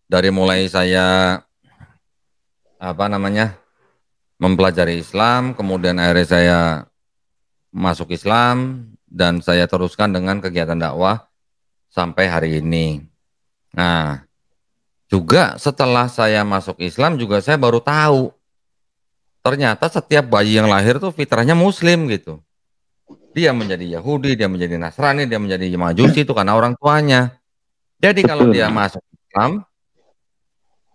Dari mulai saya apa namanya mempelajari Islam, kemudian akhirnya saya masuk Islam dan saya teruskan dengan kegiatan dakwah sampai hari ini. Nah, juga setelah saya masuk Islam juga saya baru tahu ternyata setiap bayi yang lahir tuh fitrahnya Muslim gitu. Dia menjadi Yahudi, dia menjadi Nasrani, dia menjadi Majusi itu karena orang tuanya. Jadi kalau Betul. dia masuk Islam,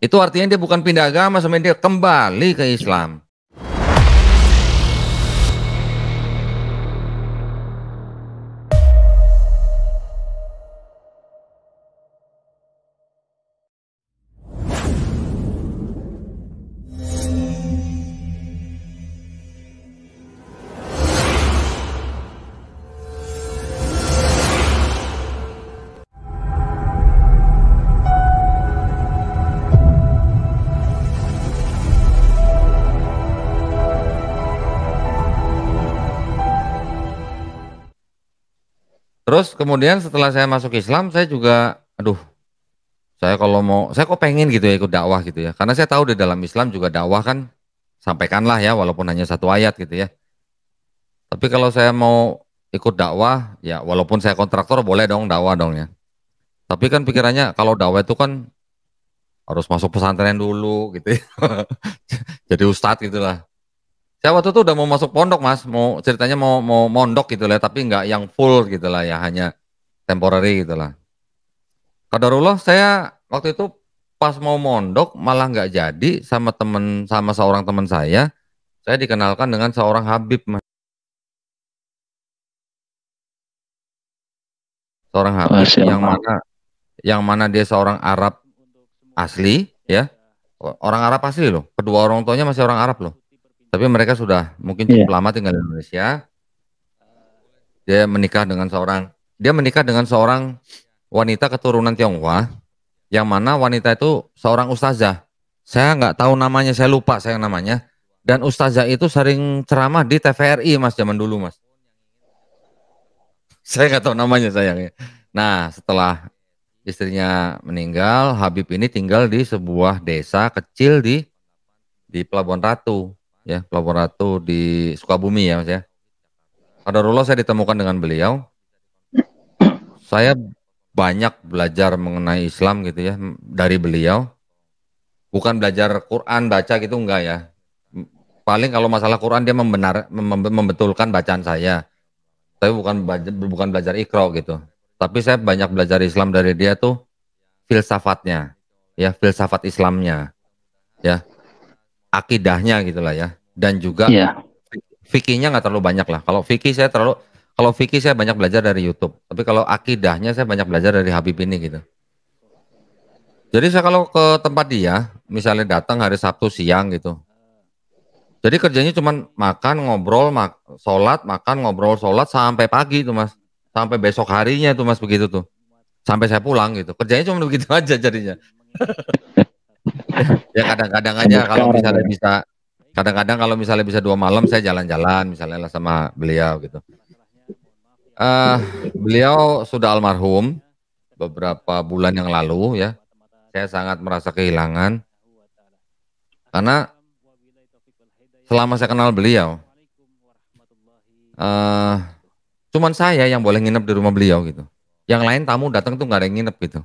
itu artinya dia bukan pindah agama, sebenarnya dia kembali ke Islam. Terus kemudian setelah saya masuk Islam, saya juga, aduh, saya kalau mau, saya kok pengen gitu ya ikut dakwah gitu ya. Karena saya tahu di dalam Islam juga dakwah kan, sampaikanlah ya, walaupun hanya satu ayat gitu ya. Tapi kalau saya mau ikut dakwah, ya walaupun saya kontraktor boleh dong dakwah dong ya. Tapi kan pikirannya kalau dakwah itu kan harus masuk pesantren dulu gitu ya. Jadi ustadz gitu lah. Saya waktu itu udah mau masuk pondok mas, mau ceritanya mau mondok gitu lah, tapi nggak yang full gitu lah ya, hanya temporary gitu lah. Qadarullah saya waktu itu pas mau mondok malah nggak jadi sama seorang teman saya dikenalkan dengan seorang Habib mas, seorang Habib Masya Allah. yang mana dia seorang Arab asli ya, orang Arab asli loh, kedua orang tuanya masih orang Arab loh, tapi mereka sudah mungkin Iya. cukup lama tinggal di Indonesia. Dia menikah dengan seorang wanita keturunan Tionghoa, yang mana wanita itu seorang ustazah. Saya nggak tahu namanya, saya lupa saya namanya. Dan ustazah itu sering ceramah di TVRI mas, zaman dulu mas. Saya nggak tahu namanya sayangnya. Nah setelah istrinya meninggal, Habib ini tinggal di sebuah desa kecil di Pelabuhan Ratu, ya Pelabuhan Ratu di Sukabumi ya mas ya. Qadarullah saya ditemukan dengan beliau. Saya banyak belajar mengenai Islam gitu ya dari beliau. Bukan belajar Quran baca gitu enggak ya. Paling kalau masalah Quran dia membetulkan bacaan saya. Tapi bukan belajar Iqra gitu. Tapi saya banyak belajar Islam dari dia tuh filsafatnya, ya filsafat Islamnya, ya akidahnya gitulah ya. Dan juga Iya. fikihnya nggak terlalu banyak lah. Kalau fikih saya banyak belajar dari YouTube. Tapi kalau akidahnya saya banyak belajar dari Habib ini gitu. Jadi saya kalau ke tempat dia, misalnya datang hari Sabtu siang gitu. Jadi kerjanya cuma makan, ngobrol, sholat, makan, ngobrol, sholat sampai pagi tuh mas. Sampai besok harinya tuh mas begitu tuh. Sampai saya pulang gitu. Kerjanya cuma begitu aja jadinya. Ya kadang-kadang aja Sampai kalau sekarang misalnya ya. bisa, kadang-kadang kalau misalnya bisa 2 malam saya jalan-jalan misalnya lah sama beliau gitu. eh Beliau sudah almarhum beberapa bulan yang lalu ya. Saya sangat merasa kehilangan karena selama saya kenal beliau, eh cuman saya yang boleh nginep di rumah beliau gitu. Yang lain tamu datang tuh nggak ada yang nginep gitu.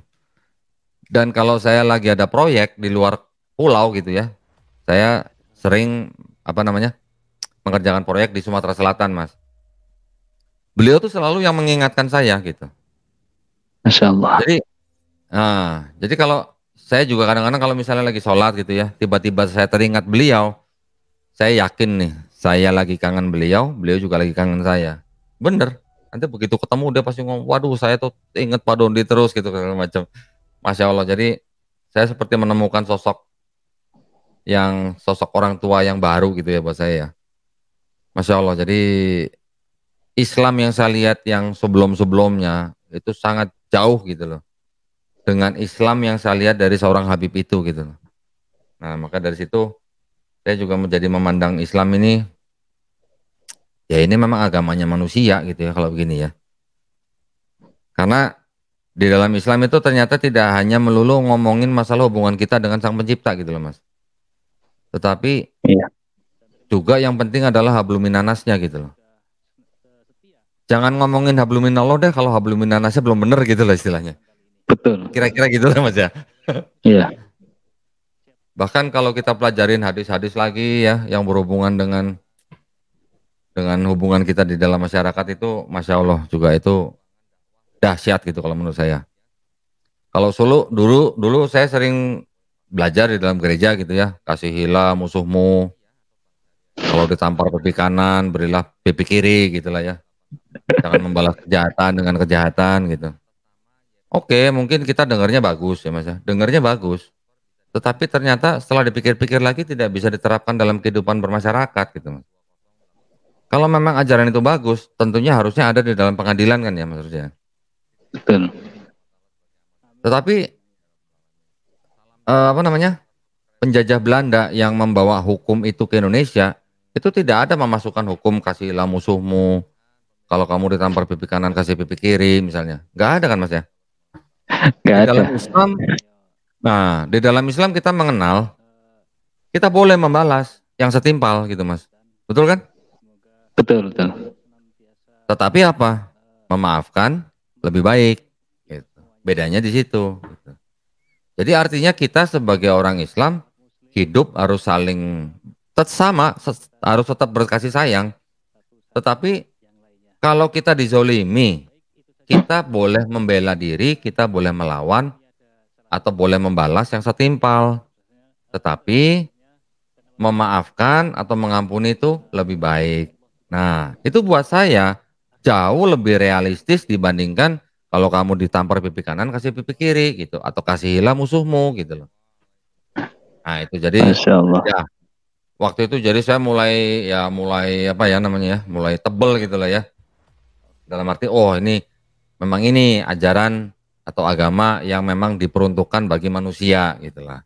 Dan kalau saya lagi ada proyek di luar pulau gitu ya, saya sering apa namanya mengerjakan proyek di Sumatera Selatan, Mas. Beliau tuh selalu yang mengingatkan saya gitu. Masya Allah. Jadi, jadi kalau saya juga kadang-kadang kalau misalnya lagi sholat gitu ya, tiba-tiba saya teringat beliau, saya yakin nih, saya lagi kangen beliau, beliau juga lagi kangen saya. Bener. Nanti begitu ketemu dia pasti ngomong, waduh saya tuh inget Pak Dondi terus gitu segala macam. Masya Allah. Jadi saya seperti menemukan sosok orang tua yang baru gitu ya buat saya ya. Masya Allah. Jadi Islam yang saya lihat yang sebelum-sebelumnya itu sangat jauh gitu loh. Dengan Islam yang saya lihat dari seorang Habib itu gitu loh. Nah maka dari situ saya juga menjadi memandang Islam ini, ya ini memang agamanya manusia gitu ya kalau begini ya. Karena Di dalam Islam itu ternyata tidak hanya melulu ngomongin masalah hubungan kita dengan Sang Pencipta gitu loh Mas. Tetapi Iya, juga yang penting adalah habluminanasnya gitu loh. Jangan ngomongin habluminallah deh kalau habluminanasnya belum bener gitu lah istilahnya. betul. Kira-kira gitu lah Mas ya. Iya, Bahkan kalau kita pelajarin hadis-hadis lagi ya yang berhubungan dengan hubungan kita di dalam masyarakat itu Masya Allah juga itu dahsyat gitu kalau menurut saya. Kalau Solo dulu saya sering belajar di dalam gereja gitu ya, kasihilah musuhmu, kalau ditampar pipi kanan berilah pipi kiri gitulah ya. Jangan membalas kejahatan dengan kejahatan gitu. Oke, mungkin kita dengarnya bagus ya Mas ya. Dengarnya bagus. Tetapi ternyata setelah dipikir-pikir lagi tidak bisa diterapkan dalam kehidupan bermasyarakat gitu Mas. Kalau memang ajaran itu bagus, tentunya harusnya ada di dalam pengadilan kan ya maksudnya. betul. Tetapi apa namanya? Penjajah Belanda yang membawa hukum itu ke Indonesia, itu tidak ada memasukkan hukum kasihlah musuhmu, kalau kamu ditampar pipi kanan kasih pipi kiri misalnya. Nggak ada kan Mas ya? Nggak Di ada. dalam Islam, nah di dalam Islam kita mengenal, kita boleh membalas yang setimpal gitu Mas. Betul kan? Betul, betul. Tetapi apa? Memaafkan lebih baik. Gitu. Bedanya di situ. Gitu. Jadi artinya kita sebagai orang Islam hidup harus saling sama, harus tetap berkasih sayang. Tetapi kalau kita dizolimi, kita boleh membela diri, kita boleh melawan, atau boleh membalas yang setimpal. Tetapi memaafkan atau mengampuni itu lebih baik. Nah, itu buat saya jauh lebih realistis dibandingkan kalau kamu ditampar pipi kanan kasih pipi kiri gitu atau kasihilah musuhmu gitu loh. Nah, itu jadi Masya Allah. ya waktu itu jadi saya mulai apa ya namanya ya, mulai tebel gitu lah ya. Dalam arti oh memang ini ajaran atau agama yang memang diperuntukkan bagi manusia gitu lah.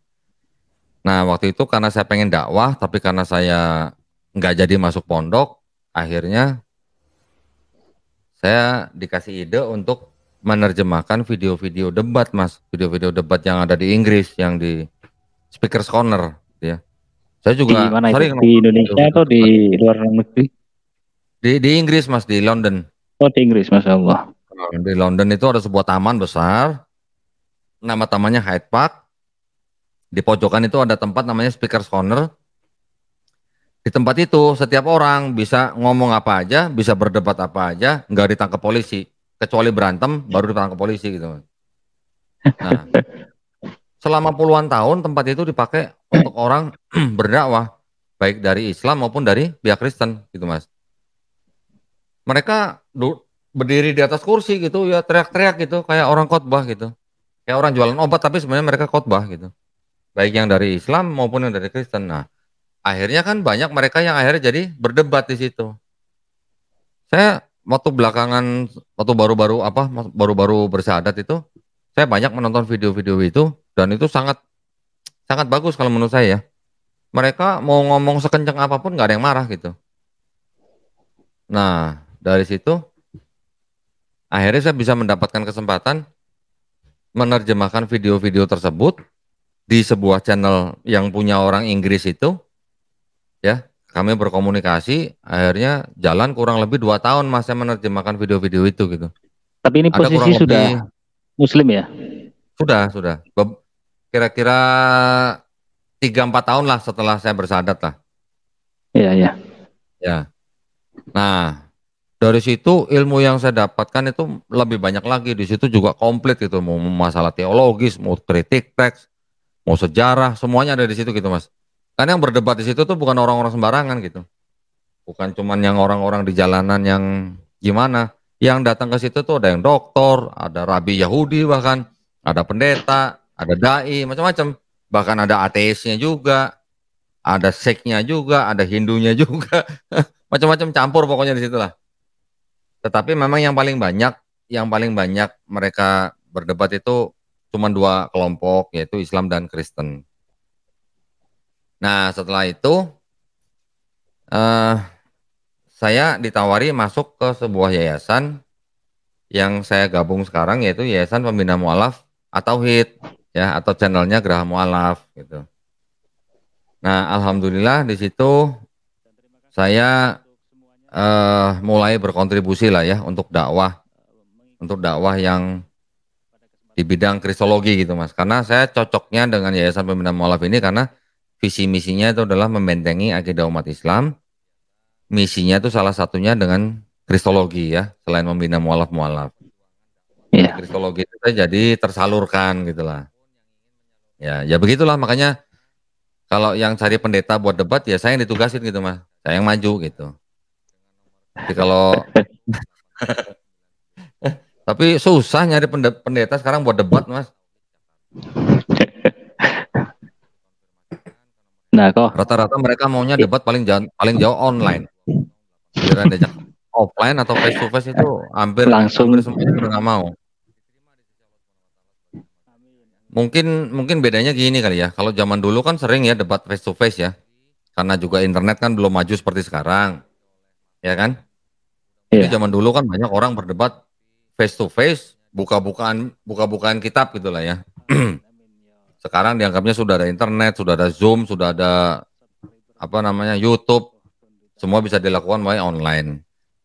Nah, waktu itu karena saya pengen dakwah, tapi karena saya nggak jadi masuk pondok, akhirnya saya dikasih ide untuk menerjemahkan video-video debat, Mas. Video-video debat yang ada di Inggris, yang di Speaker's Corner, gitu ya. Saya Di juga mana itu? sering Di nonton Indonesia video-video atau di debat. luar negeri? Di Inggris, Mas, di London. Oh, di Inggris, Masya Allah. Di London itu ada sebuah taman besar, nama tamannya Hyde Park. Di pojokan itu ada tempat namanya Speaker's Corner. Di tempat itu setiap orang bisa ngomong apa aja, bisa berdebat apa aja, nggak ditangkap polisi. Kecuali berantem baru ditangkap polisi gitu. Nah, selama puluhan tahun tempat itu dipakai untuk orang berdakwah, baik dari Islam maupun dari pihak Kristen gitu Mas. Mereka berdiri di atas kursi gitu ya teriak-teriak gitu kayak orang khotbah gitu. Kayak orang jualan obat tapi sebenarnya mereka khotbah gitu. Baik yang dari Islam maupun yang dari Kristen. Nah, akhirnya kan banyak mereka yang akhirnya jadi berdebat di situ. Saya waktu belakangan, waktu baru-baru bersyahadat itu, saya banyak menonton video-video itu dan itu sangat sangat bagus kalau menurut saya ya. Mereka mau ngomong sekencang apapun nggak ada yang marah gitu. Nah dari situ akhirnya saya bisa mendapatkan kesempatan menerjemahkan video-video tersebut di sebuah channel yang punya orang Inggris itu, ya. Kami berkomunikasi, akhirnya jalan kurang lebih 2 tahun Mas saya menerjemahkan video-video itu gitu. Tapi ini Ada posisi kurang sudah lebih Muslim ya? sudah. Kira-kira 3-4 tahun lah setelah saya bersyahadat lah. Iya, iya. Ya. Nah, dari situ ilmu yang saya dapatkan itu lebih banyak lagi. Di situ juga komplit gitu. Mau masalah teologis, mau kritik teks, mau sejarah, semuanya ada di situ gitu Mas. Kan yang berdebat di situ tuh bukan orang-orang sembarangan gitu. Bukan cuman yang orang-orang di jalanan yang gimana. Yang datang ke situ tuh ada yang doktor, ada rabi Yahudi bahkan, ada pendeta, ada dai, macam-macam. Bahkan ada ateisnya juga, ada seknya juga, ada Hindunya juga. Macam-macam campur pokoknya di situlah. Tetapi memang yang paling banyak mereka berdebat itu cuma dua kelompok yaitu Islam dan Kristen. Nah, setelah itu eh, saya ditawari masuk ke sebuah yayasan yang saya gabung sekarang yaitu Yayasan Pembina Mualaf atau HIT ya, atau channelnya Geraha Mualaf gitu. Nah, alhamdulillah di situ saya mulai berkontribusi lah ya untuk dakwah yang di bidang kristologi gitu Mas. Karena saya cocoknya dengan Yayasan Pembina Mualaf ini karena visi misinya itu adalah membentengi akidah umat Islam. Misinya itu salah satunya dengan kristologi ya, selain membina mualaf-mualaf. Jadi Iya. kristologi itu jadi tersalurkan gitulah. Ya, ya begitulah makanya kalau yang cari pendeta buat debat ya saya yang ditugasin gitu Mas. Saya yang maju gitu. Jadi kalau tapi susah nyari pendeta sekarang buat debat Mas. Nah, kok Rata-rata mereka maunya debat paling jauh online. Kira diajak offline atau face to face itu hampir hampir langsung semuanya udah nggak mau. Mungkin bedanya gini kali ya. Kalau zaman dulu kan sering ya debat face to face ya. Karena juga internet kan belum maju seperti sekarang, ya kan? Jadi ya zaman dulu kan banyak orang berdebat face to face, buka-bukaan kitab gitu lah ya. Sekarang dianggapnya sudah ada internet, sudah ada Zoom, sudah ada apa namanya YouTube, semua bisa dilakukan melalui online.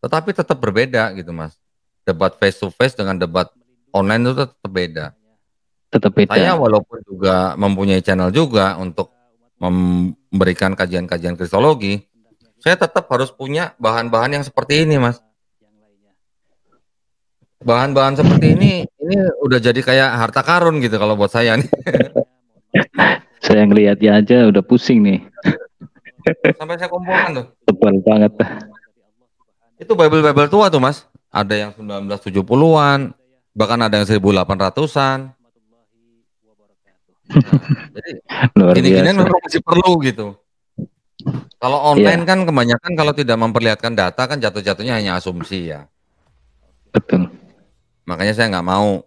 Tetapi tetap berbeda gitu Mas. Debat face to face dengan debat online itu tetap beda. tetap Saya beda. walaupun juga mempunyai channel juga untuk memberikan kajian-kajian kristologi, saya tetap harus punya bahan-bahan yang seperti ini, Mas. Bahan-bahan seperti ini udah jadi kayak harta karun gitu kalau buat saya nih. Saya ngelihatnya aja udah pusing nih. Sampai saya kumpulkan tuh. Tebal banget. Itu Bible-Bible tua tuh, Mas. Ada yang 1970-an, bahkan ada yang 1800-an. Nah, jadi Luar gini-ginian biasa. memang masih perlu gitu. Kalau online Iya, kan kebanyakan kalau tidak memperlihatkan data kan jatuh-jatuhnya hanya asumsi ya. betul. Makanya saya nggak mau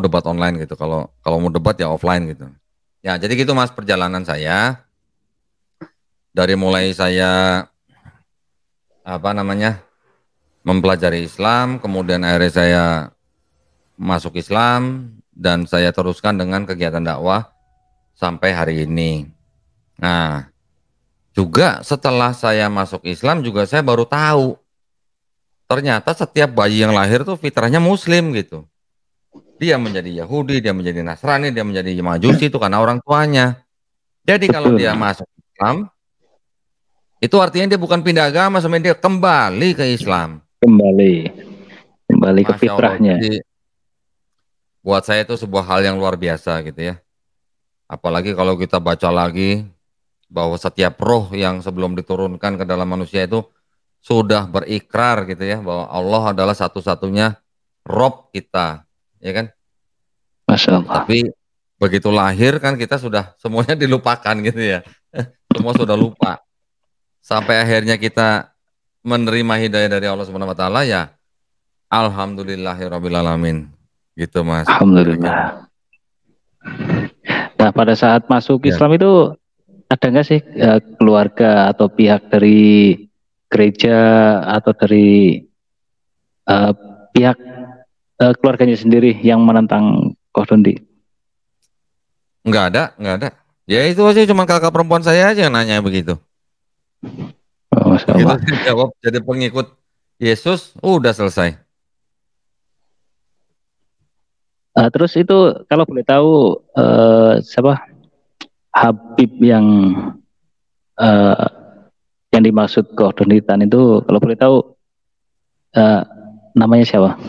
debat online gitu. Kalau kalau mau debat ya offline gitu. Ya jadi gitu Mas perjalanan saya dari mulai saya apa namanya mempelajari Islam, kemudian akhirnya saya masuk Islam dan saya teruskan dengan kegiatan dakwah sampai hari ini. Nah juga setelah saya masuk Islam juga saya baru tahu ternyata setiap bayi yang lahir tuh fitrahnya Muslim gitu. Dia menjadi Yahudi, dia menjadi Nasrani, dia menjadi Majusi itu karena orang tuanya. Jadi kalau Betul. dia masuk Islam, itu artinya dia bukan pindah agama, sebenarnya dia kembali ke Islam. Kembali. Kembali ke Masya Allah. fitrahnya. Jadi buat saya itu sebuah hal yang luar biasa gitu ya. Apalagi kalau kita baca lagi bahwa setiap roh yang sebelum diturunkan ke dalam manusia itu sudah berikrar gitu ya bahwa Allah adalah satu-satunya Rob kita, ya kan? Masya Allah. Tapi begitu lahir kan kita sudah semuanya dilupakan gitu ya. Semua sudah lupa. Sampai akhirnya kita menerima hidayah dari Allah Subhanahu wa taala ya alhamdulillahirabbil alamin. Gitu Mas. Demikian. Alhamdulillah. Nah, pada saat masuk Ya. Islam itu ada nggak sih keluarga atau pihak dari gereja atau dari eh, pihak keluarganya sendiri yang menentang Kohdondi? Enggak ada. Ya itu aja cuma kakak perempuan saya aja yang nanya begitu. Oh, Masya Begitu Allah. saya jawab jadi pengikut Yesus, udah selesai. Terus itu kalau boleh tahu siapa Habib eh, yang dimaksud Kohdonitan itu kalau boleh tahu eh, namanya siapa?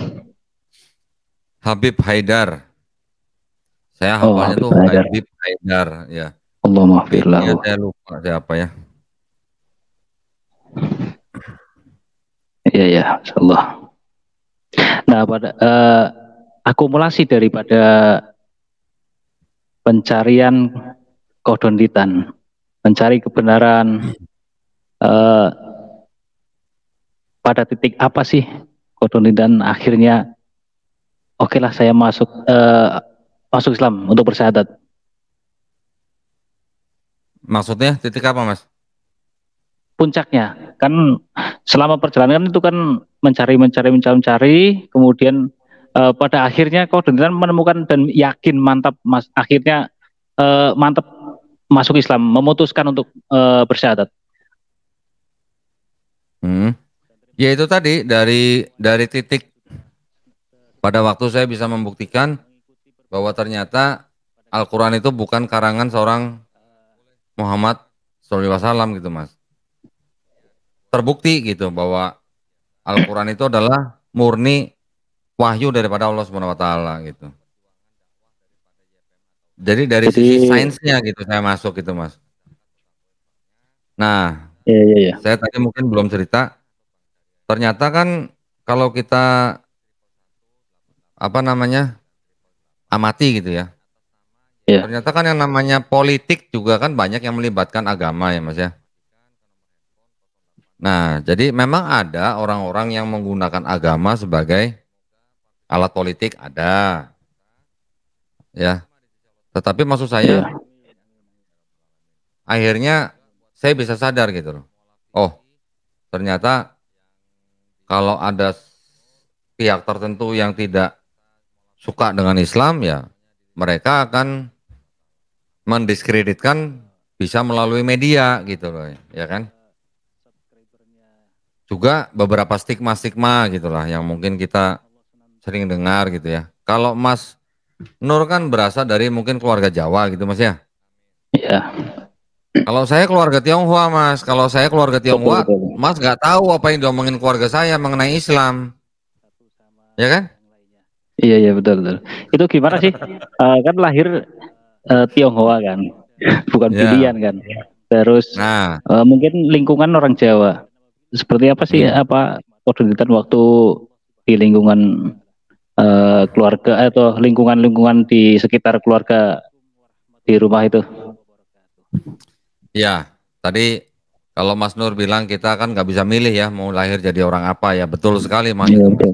Habib Haidar. Saya Oh, hafalnya Habib tuh Haidar. Habib Haidar ya. Allah maafir Habibnya lahu. saya lupa siapa ya. Iya ya, Masya Allah. Nah, pada akumulasi daripada pencarian Kohdonitan, mencari kebenaran eh, pada titik apa sih Kohdonitan akhirnya oke lah saya masuk Islam untuk bersyahadat. Maksudnya titik apa Mas? Puncaknya kan selama perjalanan itu kan mencari, kemudian pada akhirnya koordinator menemukan dan yakin mantap mas, akhirnya mantap masuk Islam, memutuskan untuk bersyahadat. Ya itu tadi dari titik pada waktu saya bisa membuktikan bahwa ternyata Al-Quran itu bukan karangan seorang Muhammad SAW gitu mas. Terbukti gitu bahwa Al-Quran itu adalah murni wahyu daripada Allah Subhanahu Wa Taala gitu. Jadi dari Jadi sisi sainsnya gitu saya masuk gitu mas. Nah, ya ya ya saya tadi mungkin belum cerita. Ternyata kan kalau kita apa namanya amati gitu ya. ya Ternyata kan yang namanya politik juga kan banyak yang melibatkan agama ya mas ya. Nah, jadi memang ada orang-orang yang menggunakan agama sebagai alat politik ada ya. Tetapi maksud saya ya akhirnya saya bisa sadar gitu loh. Oh, ternyata kalau ada pihak tertentu yang tidak suka dengan Islam ya mereka akan mendiskreditkan bisa melalui media gitu loh ya kan. Juga beberapa stigma-stigma gitulah yang mungkin kita sering dengar gitu ya. Kalau Mas Nur kan berasal dari mungkin keluarga Jawa gitu Mas ya. ya Kalau saya keluarga Tionghoa Mas, kalau saya keluarga betul Tionghoa, betul. Mas nggak tahu apa yang diomongin keluarga saya mengenai Islam, ya kan? Iya iya betul betul. Itu gimana sih? Kan lahir Tionghoa kan, bukan Ya. pilihan kan. Terus Nah, mungkin lingkungan orang Jawa. Seperti apa sih mm, apa koordinatan waktu di lingkungan keluarga atau lingkungan-lingkungan di sekitar keluarga di rumah itu? ya. Tadi kalau Mas Nur bilang kita kan nggak bisa milih ya mau lahir jadi orang apa ya, betul sekali Mas Iya itu Mas. betul.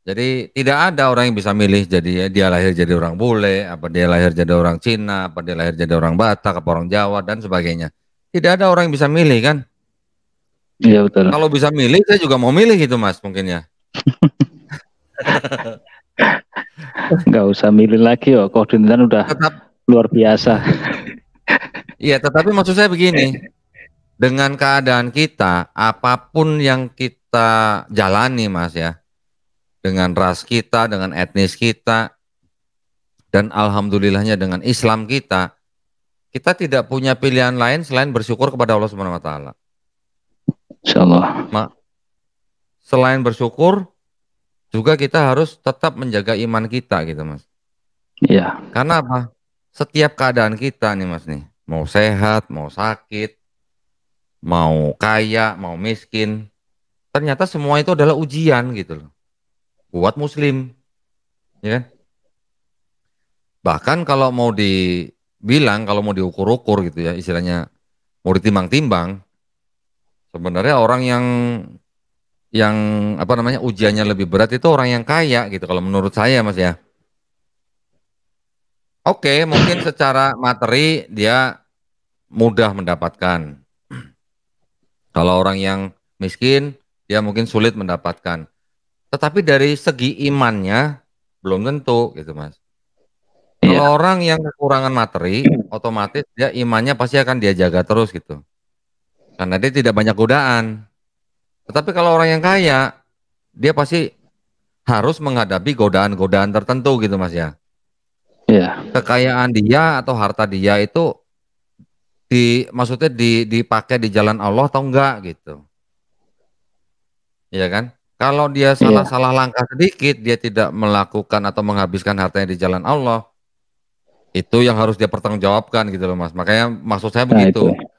Jadi tidak ada orang yang bisa milih jadi dia lahir jadi orang bule, apa dia lahir jadi orang Cina, apa dia lahir jadi orang Batak, apa orang Jawa dan sebagainya. Tidak ada orang yang bisa milih kan? Iya betul. Kalau bisa milih saya juga mau milih gitu Mas mungkin ya. Nggak usah milih lagi oh, koordinatan udah Tetap luar biasa. iya, tetapi maksud saya begini, dengan keadaan kita, apapun yang kita jalani Mas ya, dengan ras kita, dengan etnis kita, dan alhamdulillahnya dengan Islam kita tidak punya pilihan lain selain bersyukur kepada Allah Subhanahu wa taala. Insya Allah. Selain bersyukur, juga kita harus tetap menjaga iman kita gitu Mas. Iya. Karena apa? Setiap keadaan kita nih Mas nih, mau sehat, mau sakit, mau kaya, mau miskin, ternyata semua itu adalah ujian gitu loh. Buat muslim, ya kan? Bahkan kalau mau dibilang, kalau mau diukur-ukur gitu ya, istilahnya mau ditimbang-timbang, sebenarnya orang yang apa namanya ujiannya lebih berat itu orang yang kaya gitu kalau menurut saya Mas ya. Oke, mungkin secara materi dia mudah mendapatkan. Kalau orang yang miskin, dia mungkin sulit mendapatkan. Tetapi dari segi imannya belum tentu gitu Mas. Kalau Iya. orang yang kekurangan materi, otomatis dia imannya pasti akan dia jaga terus gitu. Karena dia tidak banyak godaan. Tetapi kalau orang yang kaya, dia pasti harus menghadapi godaan-godaan tertentu gitu Mas ya. Iya. Kekayaan dia atau harta dia itu maksudnya dipakai di jalan Allah atau enggak gitu. Iya kan? Kalau dia Iya. salah-salah langkah sedikit, dia tidak melakukan atau menghabiskan hartanya di jalan Allah, itu yang harus dia pertanggungjawabkan gitu loh Mas. Makanya maksud saya Nah itu. begitu.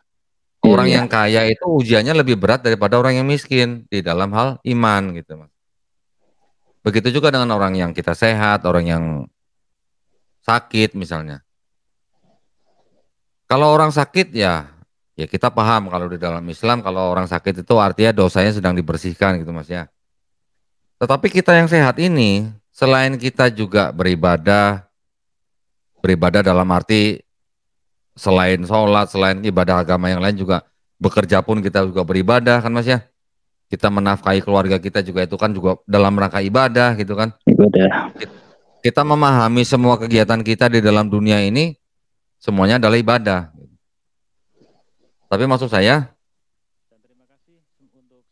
Iya Orang iya. yang kaya itu ujiannya lebih berat daripada orang yang miskin di dalam hal iman gitu Mas. Begitu juga dengan orang yang kita sehat, orang yang sakit misalnya. Kalau orang sakit ya kita paham kalau di dalam Islam kalau orang sakit itu artinya dosanya sedang dibersihkan gitu Mas ya. Tetapi kita yang sehat ini selain kita juga beribadah dalam arti selain sholat, selain ibadah agama yang lain juga bekerja pun kita juga beribadah kan Mas ya. kita menafkahi keluarga kita juga itu kan juga dalam rangka ibadah gitu kan. Ibadah. Kita memahami semua kegiatan kita di dalam dunia ini semuanya adalah ibadah. Tapi maksud saya,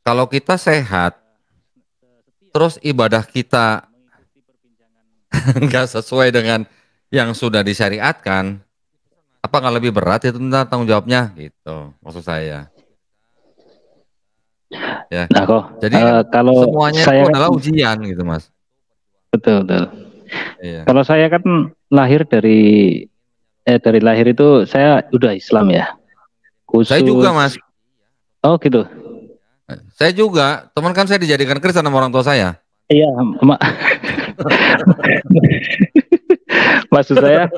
kalau kita sehat, terus ibadah kita nggak sesuai dengan yang sudah disyariatkan, apa nggak lebih berat itu tentang tanggung jawabnya gitu, maksud saya. Ya, Nah kok jadi kan kalau semuanya itu saya kan adalah ujian gitu, Mas. betul betul. Iya. Kalau saya kan lahir dari lahir itu saya udah Islam ya. Saya juga, Khusus. Mas. Oh gitu. Saya juga, teman kan saya dijadikan Kristen sama orang tua saya. Iya, maksud saya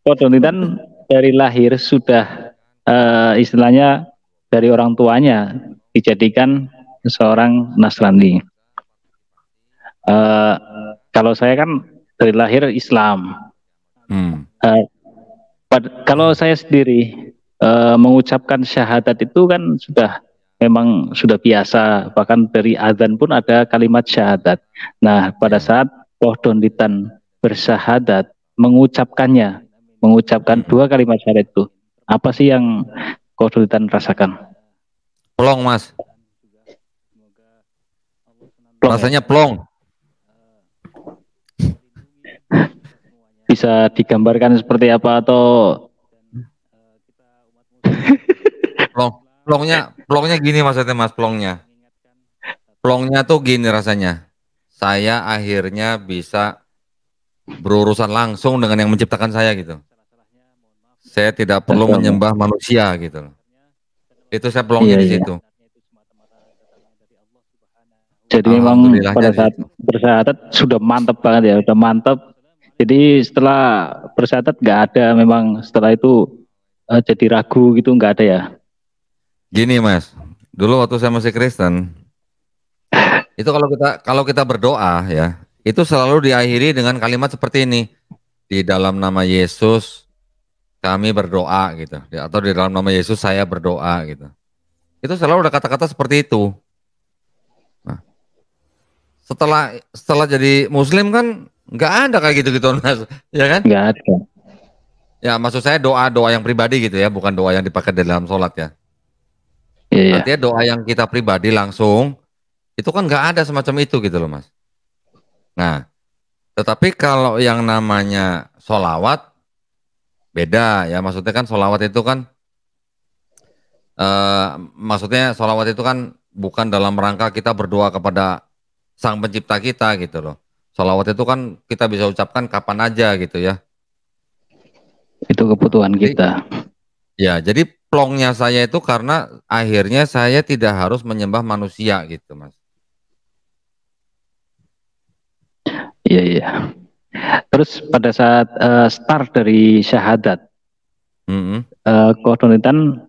Kodonitan dari lahir sudah istilahnya dari orang tuanya dijadikan seorang Nasrani. Eh, Kalau saya kan dari lahir Islam. Eh, Kalau saya sendiri mengucapkan syahadat itu kan memang sudah biasa, bahkan dari azan pun ada kalimat syahadat. Nah, pada saat Kodonitan bersyahadat, mengucapkan dua kalimat syahadat itu, apa sih yang Kodonitan rasakan? Plong, Mas. Plong ya? Rasanya plong. Bisa digambarkan seperti apa atau Plongnya gini maksudnya, Mas, plongnya. Plongnya tuh gini rasanya. Saya akhirnya bisa berurusan langsung dengan yang menciptakan saya gitu. Saya tidak perlu menyembah manusia gitu. Itu saya plongnya iya, di iya. situ. Jadi memang pada saat bersyahadat sudah mantap banget ya, sudah mantap. Jadi setelah bersyahadat nggak ada memang setelah itu jadi ragu gitu nggak ada ya. Gini, Mas, dulu waktu saya masih Kristen, itu kalau kita berdoa ya, itu selalu diakhiri dengan kalimat seperti ini. Di dalam nama Yesus kami berdoa gitu, atau di dalam nama Yesus saya berdoa gitu. Itu selalu ada kata-kata seperti itu. Nah, setelah jadi Muslim kan nggak ada kayak gitu-gitu, Mas, ya kan? Nggak ada. Ya maksud saya doa-doa yang pribadi gitu ya, bukan doa yang dipakai di dalam sholat ya. Iya, iya. Artinya doa yang kita pribadi langsung, itu kan nggak ada semacam itu gitu loh, Mas. Nah, tetapi kalau yang namanya sholawat, beda ya, maksudnya kan sholawat itu kan, maksudnya sholawat itu kan bukan dalam rangka kita berdoa kepada sang pencipta kita gitu loh. Sholawat itu kan kita bisa ucapkan kapan aja gitu ya. Itu kebutuhan Jadi, kita. ya, jadi plongnya saya itu karena akhirnya saya tidak harus menyembah manusia gitu, Mas. Iya, iya. Terus pada saat start dari syahadat, Kodonitan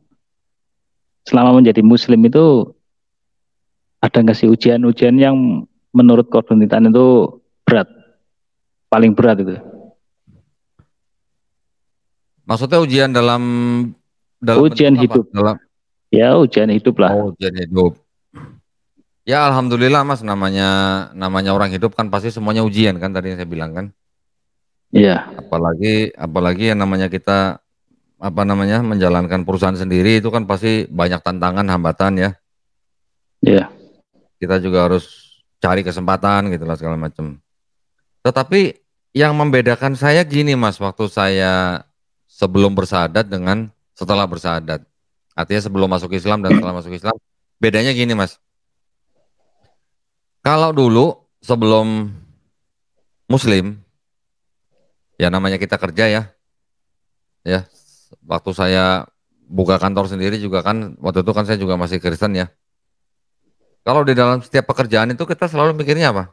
selama menjadi Muslim itu ada nggak sih ujian-ujian yang menurut Kodonitan itu berat, paling berat itu? Maksudnya ujian dalam Ujian bentuk apa? hidup. Ya ujian hidup lah. Oh, ujian hidup. Ya alhamdulillah, Mas, namanya orang hidup kan pasti semuanya ujian kan tadi yang saya bilang kan. Iya. Apalagi yang namanya kita menjalankan perusahaan sendiri itu kan pasti banyak tantangan, hambatan ya. Iya. Kita juga harus cari kesempatan gitu lah segala macam. Tetapi yang membedakan saya gini, Mas, waktu saya sebelum bersyahadat dengan setelah bersyahadat. Artinya sebelum masuk Islam dan setelah masuk Islam, bedanya gini, Mas. Kalau dulu sebelum Muslim, ya namanya kita kerja ya. Waktu saya buka kantor sendiri juga kan, waktu itu kan saya juga masih Kristen ya. Kalau di dalam setiap pekerjaan itu kita selalu mikirnya apa?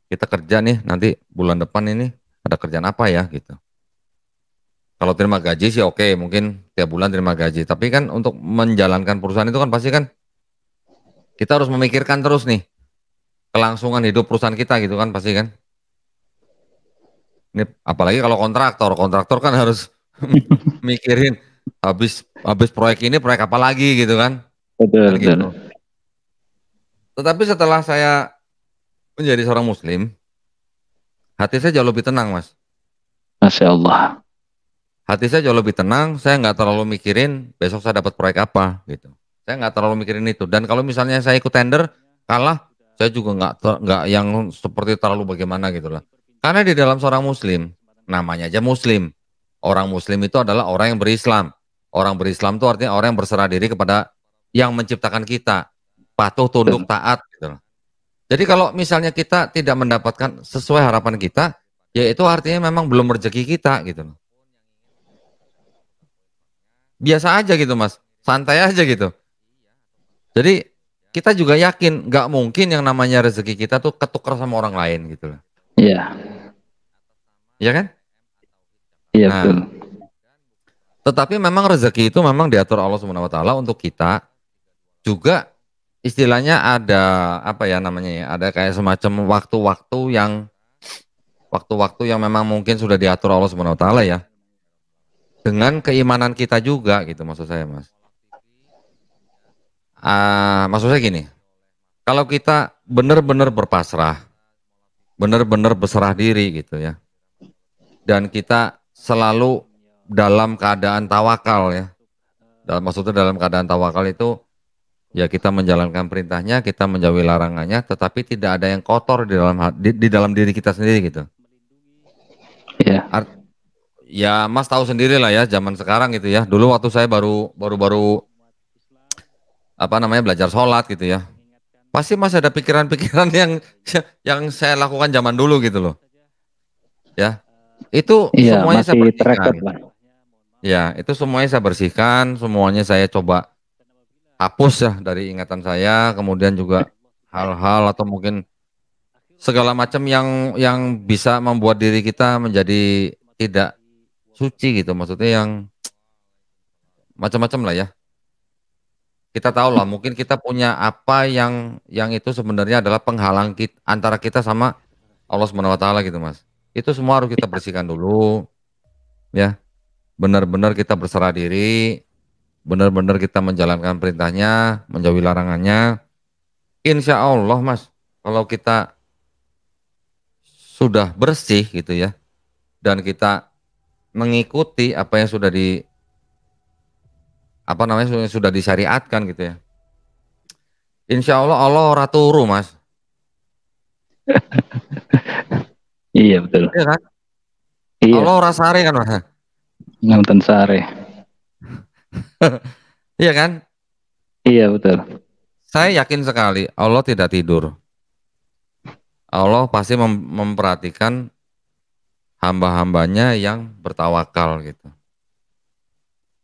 Kita kerja nih, nanti bulan depan ini ada kerjaan apa ya gitu. Kalau terima gaji sih oke, mungkin tiap bulan terima gaji. Tapi kan untuk menjalankan perusahaan itu kan pasti kan kita harus memikirkan terus nih kelangsungan hidup perusahaan kita gitu kan pasti kan. Ini apalagi kalau kontraktor kan harus mikirin habis proyek ini proyek apa lagi gitu kan. Betul, Kan betul. gitu. Tetapi setelah saya menjadi seorang muslim, hati saya jauh lebih tenang, Mas. Masya Allah. Hati saya jauh lebih tenang, saya nggak terlalu mikirin besok saya dapat proyek apa gitu. Saya nggak terlalu mikirin itu. Dan kalau misalnya saya ikut tender kalah, saya juga nggak yang seperti terlalu bagaimana gitu lah. Karena di dalam seorang muslim, namanya aja muslim. Orang muslim itu adalah orang yang berislam. Orang berislam itu artinya orang yang berserah diri kepada yang menciptakan kita, patuh, tunduk, Betul. taat gitu loh. Jadi kalau misalnya kita tidak mendapatkan sesuai harapan kita, ya itu artinya memang belum rezeki kita gitu loh. Biasa aja gitu Mas, santai aja gitu. Jadi kita juga yakin nggak mungkin yang namanya rezeki kita tuh ketukar sama orang lain gitu loh. Iya, Ya kan? iya betul. Nah, tetapi memang rezeki itu memang diatur Allah Subhanahu wa taala untuk kita juga istilahnya ada apa ya namanya ya, ada kayak semacam waktu-waktu yang memang mungkin sudah diatur Allah Subhanahu wa taala ya. Dengan keimanan kita juga gitu maksud saya Mas. Maksud saya gini, kalau kita benar-benar berpasrah, benar-benar berserah diri gitu ya. Dan kita selalu dalam keadaan tawakal ya. Maksudnya dalam keadaan tawakal itu ya kita menjalankan perintahnya, kita menjauhi larangannya, tetapi tidak ada yang kotor di dalam diri kita sendiri gitu. Iya, Art, ya Mas tahu sendiri lah ya zaman sekarang gitu ya. Dulu waktu saya baru apa namanya belajar sholat gitu ya. Pasti Mas ada pikiran-pikiran yang saya lakukan zaman dulu gitu loh. Ya, itu iya semuanya saya masih bersihkan. terrekod, Pak. Ya, itu semuanya saya bersihkan, semuanya saya coba hapus ya dari ingatan saya, kemudian juga hal-hal atau mungkin segala macam yang bisa membuat diri kita menjadi tidak suci gitu, maksudnya yang macam-macam lah ya. Kita tahu lah, mungkin kita punya apa yang itu sebenarnya adalah penghalang antara kita sama Allah Subhanahu wa taala gitu, Mas. Itu semua harus kita bersihkan dulu, ya. Benar-benar kita berserah diri, benar-benar kita menjalankan perintahnya, menjauhi larangannya. Insya Allah, Mas, kalau kita sudah bersih gitu ya, dan kita mengikuti apa yang sudah apa namanya sudah disyariatkan gitu ya. Insya Allah Allah ora turu, Mas. Iya betul. Iya kan? Allah Iya, ora sare kan, Mas. Ngapunten sare. Iya kan? Iya betul. Saya yakin sekali Allah tidak tidur. Allah pasti memperhatikan hamba-hambanya yang bertawakal gitu.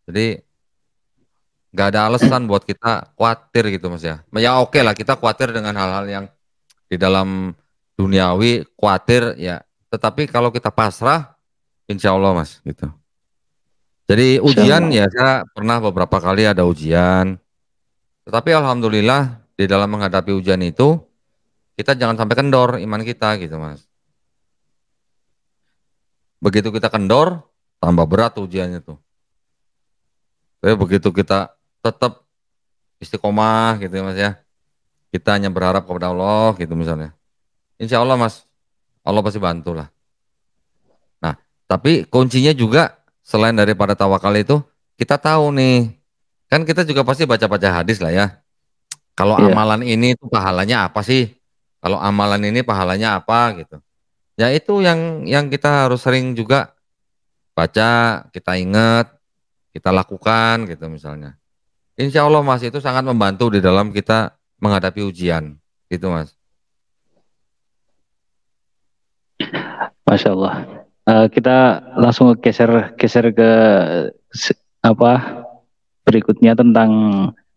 Jadi nggak ada alasan buat kita khawatir gitu Mas ya. Ya oke lah kita khawatir dengan hal-hal yang di dalam duniawi khawatir ya. Tetapi kalau kita pasrah, insya Allah Mas gitu. Jadi Insya ujian Allah. ya saya pernah beberapa kali ada ujian. Tetapi alhamdulillah di dalam menghadapi ujian itu kita jangan sampai kendor iman kita gitu Mas. Begitu kita kendor, tambah berat ujiannya tuh. Tapi begitu kita tetap istiqomah gitu ya Mas ya. Kita hanya berharap kepada Allah gitu misalnya. Insya Allah Mas, Allah pasti bantu lah. Nah, tapi kuncinya juga selain daripada tawakal itu, kita tahu nih, kan kita juga pasti baca-baca hadis lah ya. Kalau Iya, amalan ini tuh pahalanya apa sih? Kalau amalan ini pahalanya apa gitu. Ya itu yang kita harus sering juga baca, kita ingat, kita lakukan gitu misalnya. Insya Allah Mas itu sangat membantu di dalam kita menghadapi ujian gitu Mas. Masya Allah. Kita langsung geser ke apa berikutnya tentang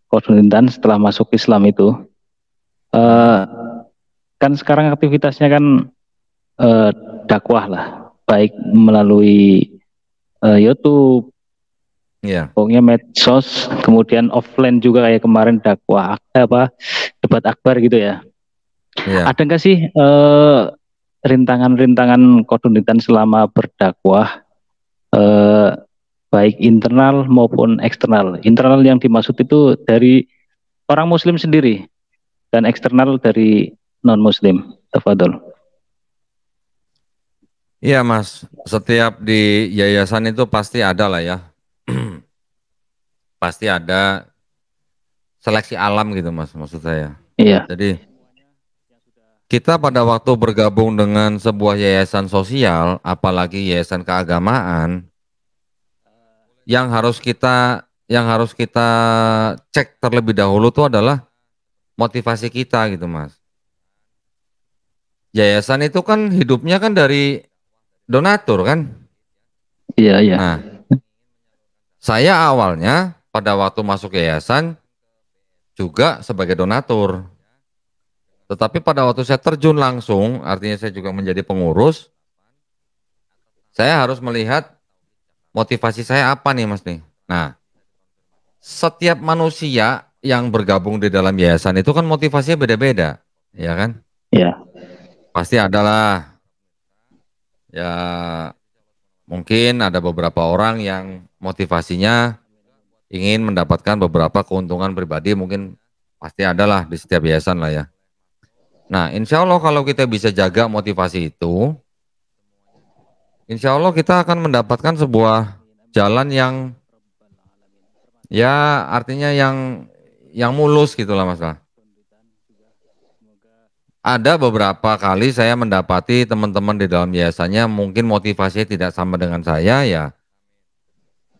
Koduntintan setelah masuk Islam itu. Hmm. Eh, kan sekarang aktivitasnya kan eh, dakwah lah, baik melalui YouTube, Iya, pokoknya medsos, kemudian offline juga kayak kemarin dakwah apa debat akbar gitu ya. iya. Ada nggak sih rintangan-rintangan Kodunitan selama berdakwah, eh, baik internal maupun eksternal? Internal yang dimaksud itu dari orang Muslim sendiri, dan eksternal dari non-Muslim. Tafadhol. Iya Mas, setiap di yayasan itu pasti ada lah ya, pasti ada seleksi alam gitu Mas, maksud saya. Iya, Jadi kita pada waktu bergabung dengan sebuah yayasan sosial, apalagi yayasan keagamaan, yang harus kita cek terlebih dahulu itu adalah motivasi kita gitu Mas. Yayasan itu kan hidupnya kan dari donatur kan. iya, iya, Nah, saya awalnya pada waktu masuk yayasan juga sebagai donatur. Tetapi pada waktu saya terjun langsung, artinya saya juga menjadi pengurus, saya harus melihat motivasi saya apa nih Mas nih. Nah, setiap manusia yang bergabung di dalam yayasan itu kan motivasinya beda-beda, ya kan? iya, Pasti adalah ya mungkin ada beberapa orang yang motivasinya ingin mendapatkan beberapa keuntungan pribadi, mungkin pasti adalah di setiap yayasan lah ya. Nah, insya Allah kalau kita bisa jaga motivasi itu, insya Allah kita akan mendapatkan sebuah jalan yang ya artinya yang mulus gitulah Mas lah. Ada beberapa kali saya mendapati teman-teman di dalam yayasannya mungkin motivasinya tidak sama dengan saya ya,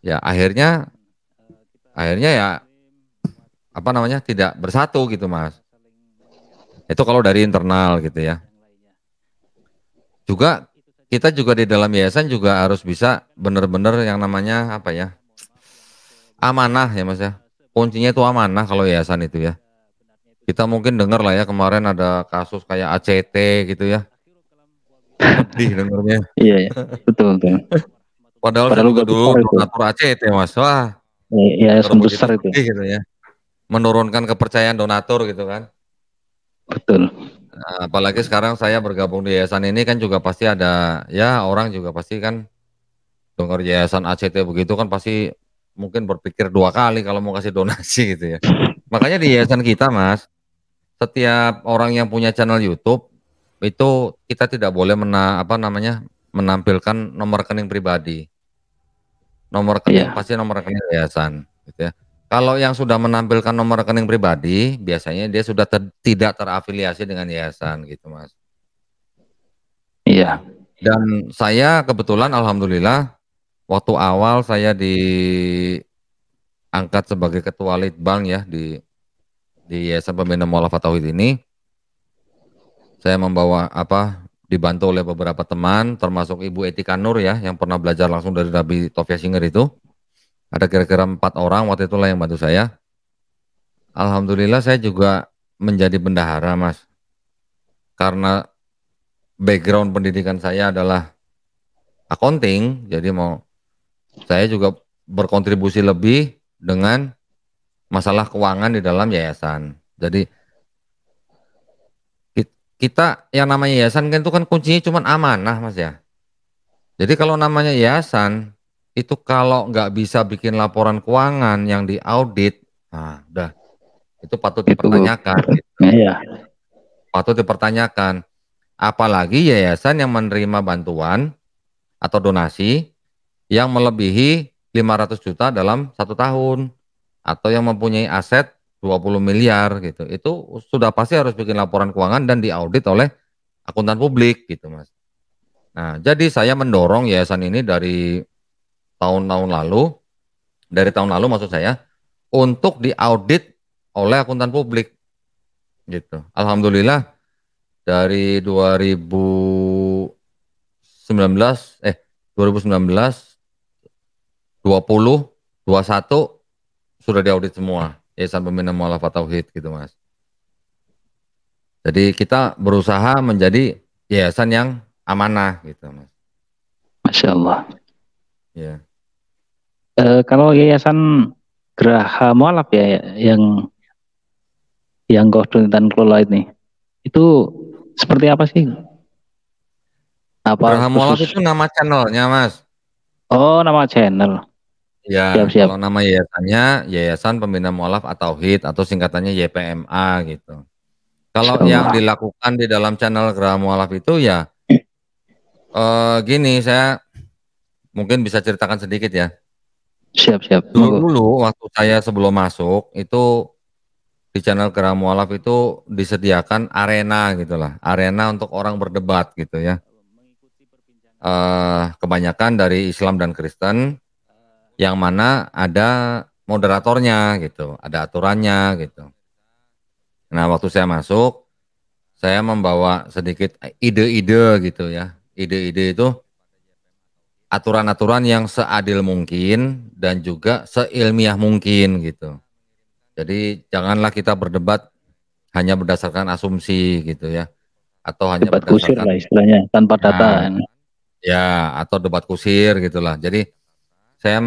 ya akhirnya ya apa namanya tidak bersatu gitu Mas. Itu kalau dari internal gitu ya. Juga kita juga di dalam yayasan juga harus bisa benar-benar yang namanya apa ya, amanah ya Mas ya. Kuncinya itu amanah kalau yayasan itu ya. Kita mungkin dengar lah ya kemarin ada kasus kayak ACT gitu ya. Pedih dengarnya. iya, iya. Betul, betul. Padahal saya Padahal juga udah besar dulu itu. donatur ACT Mas. Wah, dengar Yayasan begitu besar itu. sedih gitu ya. Menurunkan kepercayaan donatur gitu kan. Betul. Nah, apalagi sekarang saya bergabung di yayasan ini kan juga pasti ada ya orang juga pasti kan dengar yayasan ACT begitu kan pasti mungkin berpikir dua kali kalau mau kasih donasi gitu ya. Makanya di yayasan kita Mas, setiap orang yang punya channel YouTube itu kita tidak boleh apa namanya menampilkan nomor rekening pribadi. Nomor rekening Iya, pasti nomor rekening yayasan gitu ya. Kalau yang sudah menampilkan nomor rekening pribadi, biasanya dia sudah tidak terafiliasi dengan yayasan gitu Mas. Nah, iya, dan saya kebetulan alhamdulillah waktu awal saya diangkat sebagai ketua Litbang ya di Yayasan Pembina Mualafat Tauhid ini, saya membawa apa dibantu oleh beberapa teman termasuk Ibu Etika Nur ya yang pernah belajar langsung dari Nabi Tofia Singer itu. Ada kira-kira 4 orang waktu itulah yang bantu saya. Alhamdulillah saya juga menjadi bendahara Mas. Karena background pendidikan saya adalah accounting, jadi saya juga berkontribusi lebih dengan masalah keuangan di dalam yayasan. Jadi kita yang namanya yayasan kan itu kan kuncinya cuma amanah Mas ya. Jadi kalau namanya yayasan itu kalau nggak bisa bikin laporan keuangan yang diaudit, nah udah itu patut itu. dipertanyakan gitu. Iya, Patut dipertanyakan. Apalagi yayasan yang menerima bantuan atau donasi yang melebihi 500 juta dalam 1 tahun atau yang mempunyai aset 20 miliar gitu. Itu sudah pasti harus bikin laporan keuangan dan diaudit oleh akuntan publik gitu Mas. Nah, jadi saya mendorong yayasan ini tahun-tahun lalu, dari tahun lalu maksud saya, untuk diaudit oleh akuntan publik gitu. Alhamdulillah dari 2019 2019 20 21 sudah diaudit semua Yayasan Pembina Mualafat Tauhid gitu Mas. Jadi kita berusaha menjadi yayasan yang amanah gitu Mas. Masya Allah. Ya. Kalau yayasan Geraha Mualaf ya yang Gordon dan kelola ini, itu seperti apa sih? Apa Geraha Mualaf khusus? itu nama channelnya Mas. Oh, nama channel. Ya, Siap-siap. kalau nama yayasannya Yayasan Pembina Mualaf at Tauhid atau singkatannya YPMA gitu. Kalau yang Insyaallah. dilakukan di dalam channel Geraha Mualaf itu ya gini, saya mungkin bisa ceritakan sedikit ya. Siap siap, monggo. Dulu-dulu waktu saya sebelum masuk itu di channel Geraha Mualaf itu disediakan arena gitulah, arena untuk orang berdebat gitu ya. Kebanyakan dari Islam dan Kristen, yang mana ada moderatornya gitu, ada aturannya gitu. Nah, waktu saya masuk, saya membawa sedikit ide-ide gitu ya. Ide-ide itu aturan-aturan yang seadil mungkin dan juga seilmiah mungkin gitu. Jadi janganlah kita berdebat hanya berdasarkan asumsi gitu ya, atau hanya Debat kusir berdasarkan lah istilahnya, tanpa data. ya, atau debat kusir gitulah. Jadi saya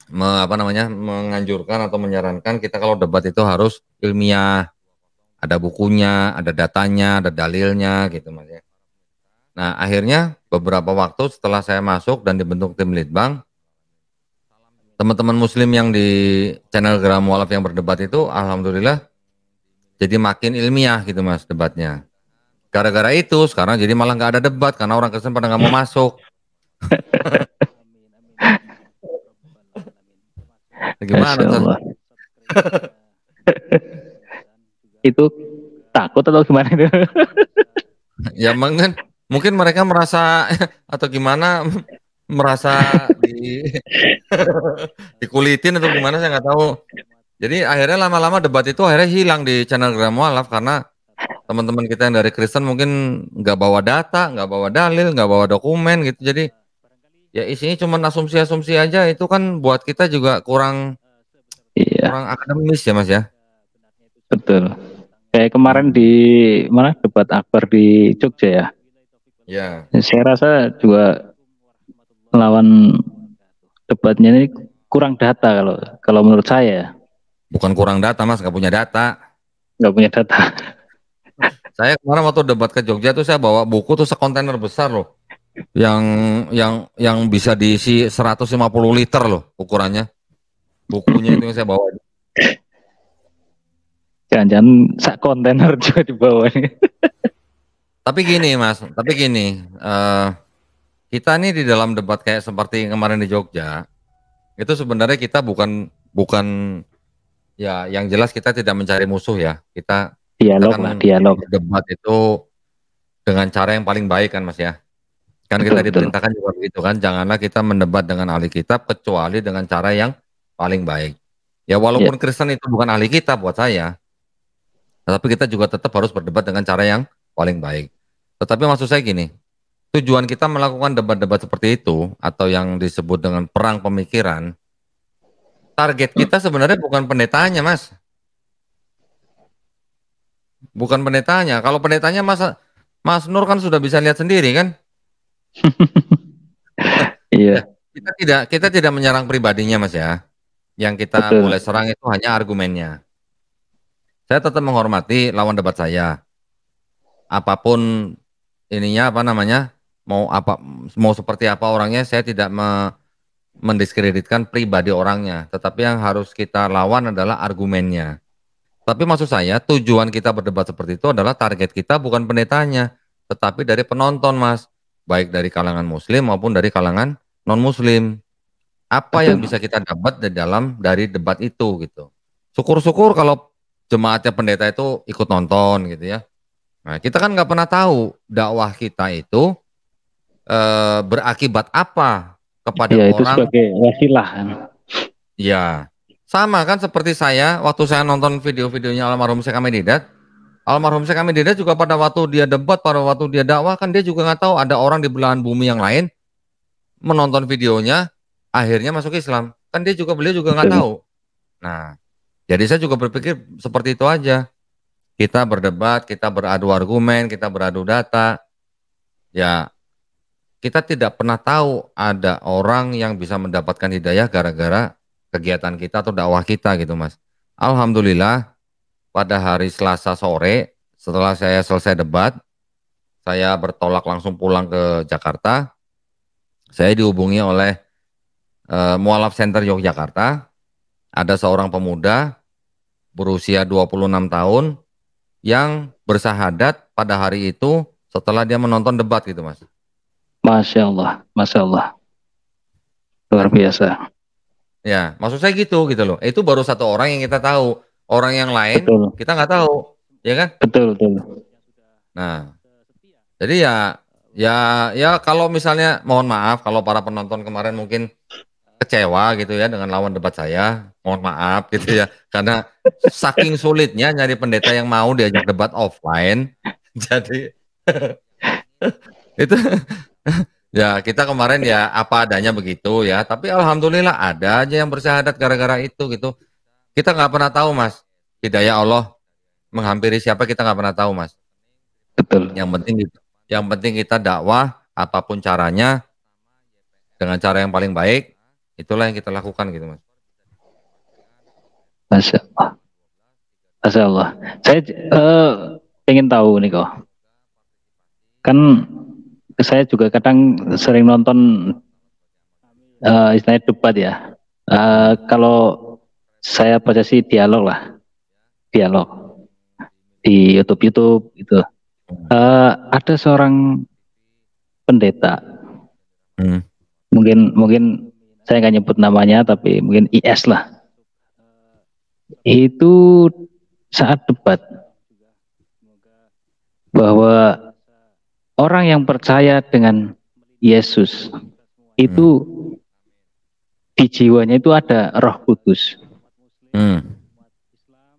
apa namanya menganjurkan atau menyarankan kita kalau debat itu harus ilmiah, ada bukunya, ada datanya, ada dalilnya gitu mas ya. Nah akhirnya beberapa waktu setelah saya masuk dan dibentuk tim Litbang, teman-teman Muslim yang di channel Geraha Mualaf yang berdebat itu, alhamdulillah jadi makin ilmiah gitu mas debatnya. Gara-gara itu sekarang jadi malah nggak ada debat karena orang Kristen pada nggak mau masuk. Masya Gimana Ustaz? Allah. Itu takut atau gimana itu? Ya mungkin mereka merasa atau gimana merasa dikulitin atau gimana saya nggak tahu. Jadi akhirnya lama-lama debat itu akhirnya hilang di channel Geraha Mualaf karena teman-teman kita yang dari Kristen mungkin nggak bawa data, nggak bawa dalil, nggak bawa dokumen gitu. Jadi ya isinya cuma asumsi-asumsi aja. Itu kan buat kita juga kurang Iya, kurang akademis ya Mas ya. betul. Kayak kemarin di Hmm. mana debat akbar di Jogja ya. Ya, Saya rasa juga lawan debatnya ini kurang data kalau kalau menurut saya, bukan kurang data Mas, nggak punya data. nggak punya data. Saya kemarin waktu debat ke Jogja tuh saya bawa buku tuh sekontainer besar loh. Yang yang bisa diisi 150 liter loh ukurannya. Bukunya itu yang saya bawa. Jangan-jangan sak kontainer juga di bawah ini. Tapi gini Mas, tapi gini, kita nih di dalam debat kayak seperti kemarin di Jogja, itu sebenarnya kita bukan bukan ya yang jelas kita tidak mencari musuh ya. Kita Dialog lah, kan dialog. berdebat itu dengan cara yang paling baik kan Mas ya. Kan kita Betul, betul. diperintahkan juga begitu kan, janganlah kita mendebat dengan ahli kitab kecuali dengan cara yang paling baik. Ya Ya, walaupun Kristen itu bukan ahli kitab buat saya, tetapi kita juga tetap harus berdebat dengan cara yang paling baik. Tetapi maksud saya gini, tujuan kita melakukan debat-debat seperti itu atau yang disebut dengan perang pemikiran, target kita sebenarnya bukan pendetanya, Mas. Bukan pendetanya. Kalau pendetanya Mas Nur kan sudah bisa lihat sendiri kan? Ya, iya, kita tidak menyerang pribadinya, Mas ya. Yang kita betul. boleh serang itu hanya argumennya. Saya tetap menghormati lawan debat saya. Apapun ininya apa namanya? Mau seperti apa orangnya, saya tidak mendiskreditkan pribadi orangnya, tetapi yang harus kita lawan adalah argumennya. Tapi maksud saya, tujuan kita berdebat seperti itu adalah target kita bukan pendetanya, tetapi dari penonton, Mas. Baik dari kalangan muslim maupun dari kalangan non-muslim. Apa yang Betul. bisa kita dapat dari debat itu gitu. Syukur-syukur kalau jemaatnya pendeta itu ikut nonton gitu ya. Nah, kita kan nggak pernah tahu dakwah kita itu berakibat apa kepada Ya, itu orang. sebagai wasilah kan. Ya, sama kan seperti saya waktu saya nonton video-videonya almarhum Syekh Ahmad Didat. Almarhum Syekh Ahmad Didat juga pada waktu dia debat, pada waktu dia dakwah kan dia juga nggak tahu ada orang di belahan bumi yang lain menonton videonya, akhirnya masuk Islam. Kan beliau juga nggak Betul. tahu. Nah, jadi saya juga berpikir seperti itu aja. Kita berdebat, kita beradu argumen, kita beradu data. Ya, kita tidak pernah tahu ada orang yang bisa mendapatkan hidayah gara-gara kegiatan kita atau dakwah kita gitu Mas. Alhamdulillah pada hari Selasa sore setelah saya selesai debat, saya bertolak langsung pulang ke Jakarta. Saya dihubungi oleh Mualaf Center Yogyakarta. Ada seorang pemuda berusia 26 tahun yang bersahadat pada hari itu setelah dia menonton debat gitu Mas. Masya Allah, Masya Allah, luar Kan? biasa. Ya, maksud saya gitu loh. Itu baru satu orang yang kita tahu. Orang yang lain Betul, kita nggak tahu, ya kan? betul, betul. Nah, jadi ya ya kalau misalnya mohon maaf kalau para penonton kemarin mungkin kecewa gitu ya dengan lawan debat saya, mohon maaf gitu ya. Karena saking sulitnya nyari pendeta yang mau diajak debat offline. Jadi itu ya kita kemarin ya apa adanya begitu ya. Tapi alhamdulillah ada aja yang bersyahadat gara-gara itu gitu. Kita nggak pernah tahu Mas, hidayah Allah menghampiri siapa kita nggak pernah tahu Mas. Betul. Yang penting kita dakwah apapun caranya dengan cara yang paling baik, itulah yang kita lakukan gitu Mas. Masya Allah. Masya Allah. Saya ingin tahu nih kok. Kan saya juga kadang sering nonton istilahnya debat ya. Kalau saya baca sih dialog lah, dialog di YouTube gitu. Ada seorang pendeta, Hmm. mungkin saya nggak nyebut namanya, tapi mungkin IS lah. Itu saat debat bahwa orang yang percaya dengan Yesus itu di jiwanya itu ada Roh Kudus.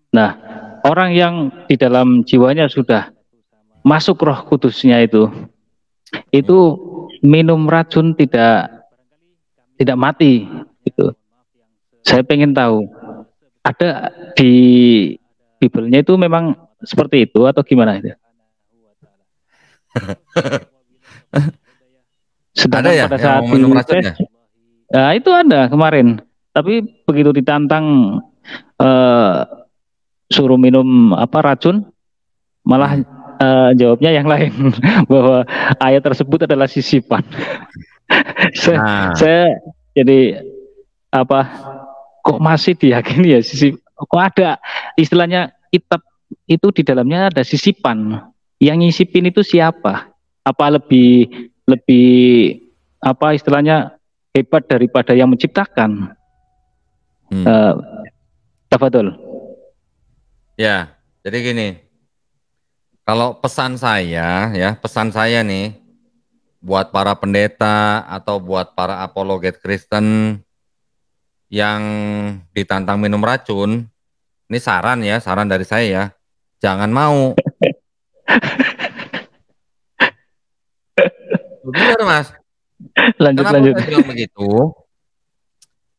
Nah, orang yang di dalam jiwanya sudah masuk Roh Kudusnya itu minum racun tidak mati gitu. Saya pengen tahu ada di Bibelnya itu memang seperti itu atau gimana itu? Sedangkan Ada ya pada yang saat mau minum racun ya? nah itu ada kemarin, tapi begitu ditantang suruh minum apa racun, malah jawabnya yang lain bahwa ayat tersebut adalah sisipan. saya jadi apa? Kok masih diyakini ya kok ada istilahnya kitab itu di dalamnya ada sisipan. Yang nyisipin itu siapa? Apa lebih apa istilahnya hebat daripada yang menciptakan? Tafadhol. Ya, jadi gini. Kalau pesan saya nih buat para pendeta atau buat para apologet Kristen yang ditantang minum racun, ini saran dari saya ya, jangan mau. Benar Mas. Kenapa Lanjut. saya bilang begitu?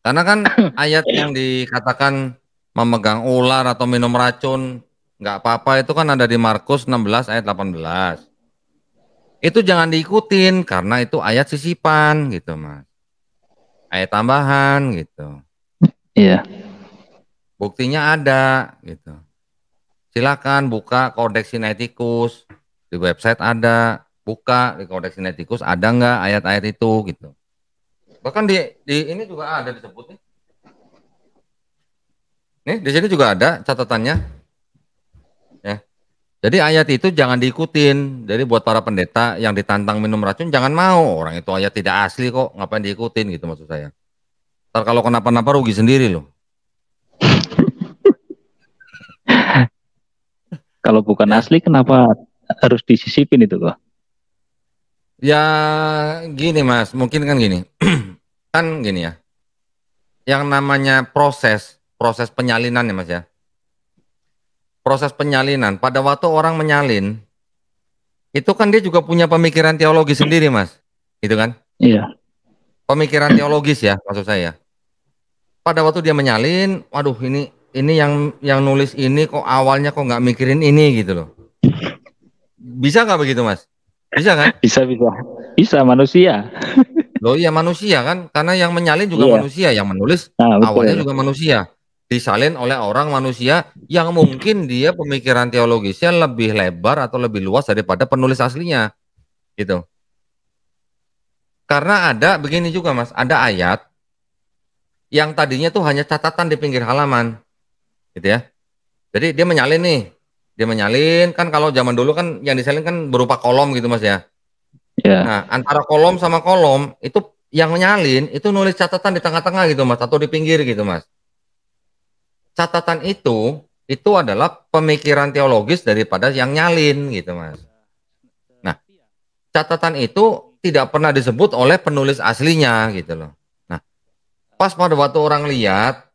Karena kan ayat yang dikatakan memegang ular atau minum racun nggak apa-apa itu kan ada di Markus 16 ayat 18. Itu jangan diikutin karena itu ayat sisipan gitu Mas. Ayat tambahan gitu. Iya. Buktinya ada gitu. Silakan buka Kodeks Sinaiticus di website ada, buka di Kodeks Sinaiticus ada nggak ayat-ayat itu gitu. Bahkan di ini juga ada disebut nih. Nih di sini juga ada catatannya. Ya. Jadi ayat itu jangan diikutin. Jadi buat para pendeta yang ditantang minum racun jangan mau. Orang itu ayat tidak asli kok, ngapain diikutin gitu maksud saya. Ntar kalau kenapa-napa rugi sendiri loh. Kalau bukan Ya. asli kenapa harus disisipin itu kok? Ya gini Mas, mungkin kan gini. Kan gini ya. Yang namanya proses penyalinan ya Mas ya. Proses penyalinan, pada waktu orang menyalin, itu kan dia juga punya pemikiran teologi sendiri Mas. Gitu kan? Iya. Pemikiran teologis ya maksud saya. Pada waktu dia menyalin, waduh ini yang nulis ini kok awalnya kok nggak mikirin ini gitu loh. Bisa nggak begitu Mas? Bisa kan? Bisa manusia. Loh iya manusia kan, karena yang menyalin juga Iya. manusia, yang menulis Nah, awalnya betul. juga manusia. Disalin oleh orang manusia yang mungkin dia pemikiran teologisnya lebih lebar atau lebih luas daripada penulis aslinya. Gitu. Karena ada begini juga Mas, ada ayat yang tadinya tuh hanya catatan di pinggir halaman. Gitu ya. Jadi dia menyalin nih. Dia menyalin kan, kalau zaman dulu kan yang disalin kan berupa kolom gitu Mas ya. Ya, Nah, antara kolom sama kolom itu yang nyalin itu nulis catatan di tengah-tengah gitu Mas, atau di pinggir gitu Mas. Catatan itu adalah pemikiran teologis daripada yang nyalin gitu Mas. Nah, catatan itu tidak pernah disebut oleh penulis aslinya gitu loh. Nah, pas pada waktu orang lihat,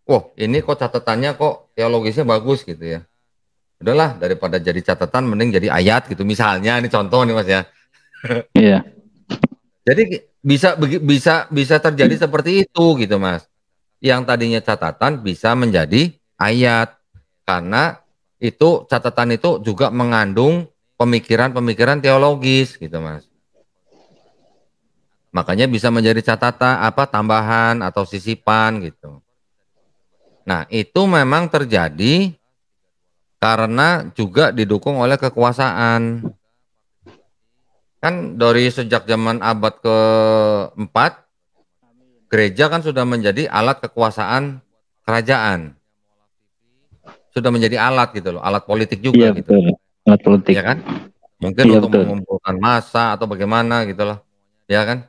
wah ini kok catatannya kok teologisnya bagus gitu ya. Udahlah, daripada jadi catatan mending jadi ayat gitu misalnya, ini contoh nih Mas ya. iya, Jadi bisa terjadi seperti itu gitu Mas. Yang tadinya catatan bisa menjadi ayat karena itu catatan itu juga mengandung pemikiran-pemikiran teologis gitu Mas. Makanya bisa menjadi catatan apa tambahan atau sisipan gitu. Nah, itu memang terjadi karena juga didukung oleh kekuasaan. Kan dari sejak zaman abad keempat, gereja kan sudah menjadi alat kekuasaan kerajaan. Sudah menjadi alat gitu loh, alat politik iya juga gitu. betul. Alat politik. Ya kan? Mungkin Iya untuk betul. mengumpulkan massa atau bagaimana gitu loh. Ya kan?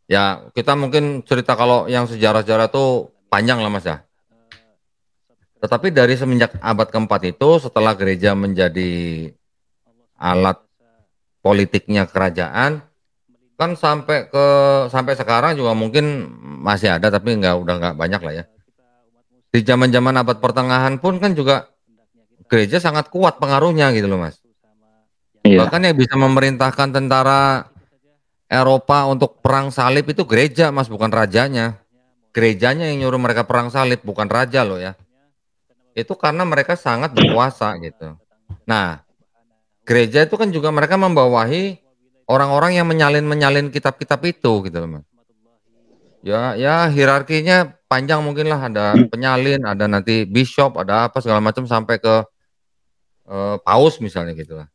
Ya, kita mungkin cerita kalau yang sejarah-sejarah tuh panjang lah Mas ya. Tetapi dari semenjak abad keempat itu setelah gereja menjadi alat politiknya kerajaan, kan sampai sekarang juga mungkin masih ada tapi udah nggak banyak lah ya. Di zaman-zaman abad pertengahan pun kan juga gereja sangat kuat pengaruhnya gitu loh Mas. Iya, Bahkan yang bisa memerintahkan tentara Eropa untuk perang salib itu gereja Mas, bukan rajanya. Gerejanya yang nyuruh mereka perang salib, bukan raja loh ya. Itu karena mereka sangat berkuasa gitu. Nah, gereja itu kan juga mereka membawahi orang-orang yang menyalin kitab-kitab itu gitu loh Mas. Ya, ya hierarkinya panjang mungkin lah, ada penyalin, ada nanti bishop, ada apa segala macam sampai ke paus misalnya gitu lah.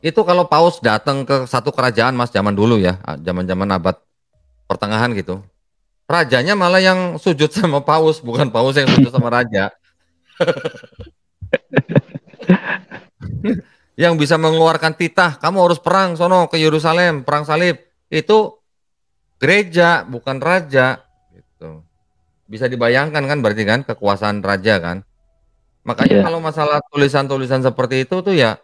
Itu kalau paus datang ke satu kerajaan Mas zaman dulu ya, zaman-zaman abad pertengahan gitu. Rajanya malah yang sujud sama paus, bukan paus yang sujud sama raja. Yang bisa mengeluarkan titah, kamu harus perang sono ke Yerusalem, perang salib. Itu gereja, bukan raja. Gitu. Bisa dibayangkan kan berarti kan kekuasaan raja kan. Makanya iya, kalau masalah tulisan-tulisan seperti itu tuh ya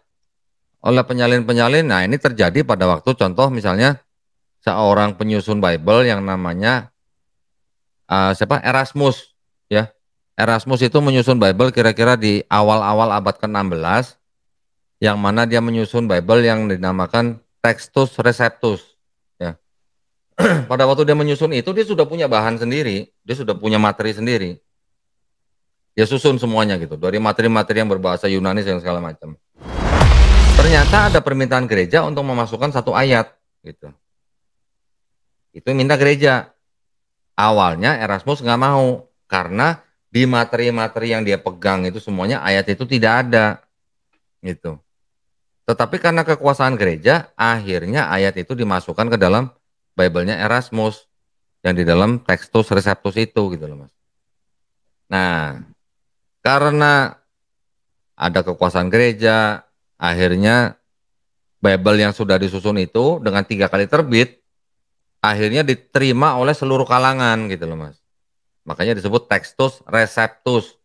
oleh penyalin-penyalin. Nah, ini terjadi pada waktu contoh misalnya seorang penyusun Bible yang namanya siapa? Erasmus ya. Erasmus itu menyusun Bible kira-kira di awal-awal abad ke-16 yang mana dia menyusun Bible yang dinamakan Textus Receptus ya. Pada waktu dia menyusun itu dia sudah punya bahan sendiri, dia sudah punya materi sendiri. Dia susun semuanya gitu, dari materi-materi yang berbahasa Yunani dan segala macam. Ternyata ada permintaan gereja untuk memasukkan satu ayat gitu. Itu minta gereja. Awalnya Erasmus nggak mau karena di materi-materi yang dia pegang itu semuanya ayat itu tidak ada gitu. Tetapi karena kekuasaan gereja, akhirnya ayat itu dimasukkan ke dalam Bible-nya Erasmus yang di dalam Textus Receptus itu gitu loh Mas. Nah, karena ada kekuasaan gereja, akhirnya Bible yang sudah disusun itu dengan 3 kali terbit, akhirnya diterima oleh seluruh kalangan gitu loh Mas. Makanya disebut Textus Receptus.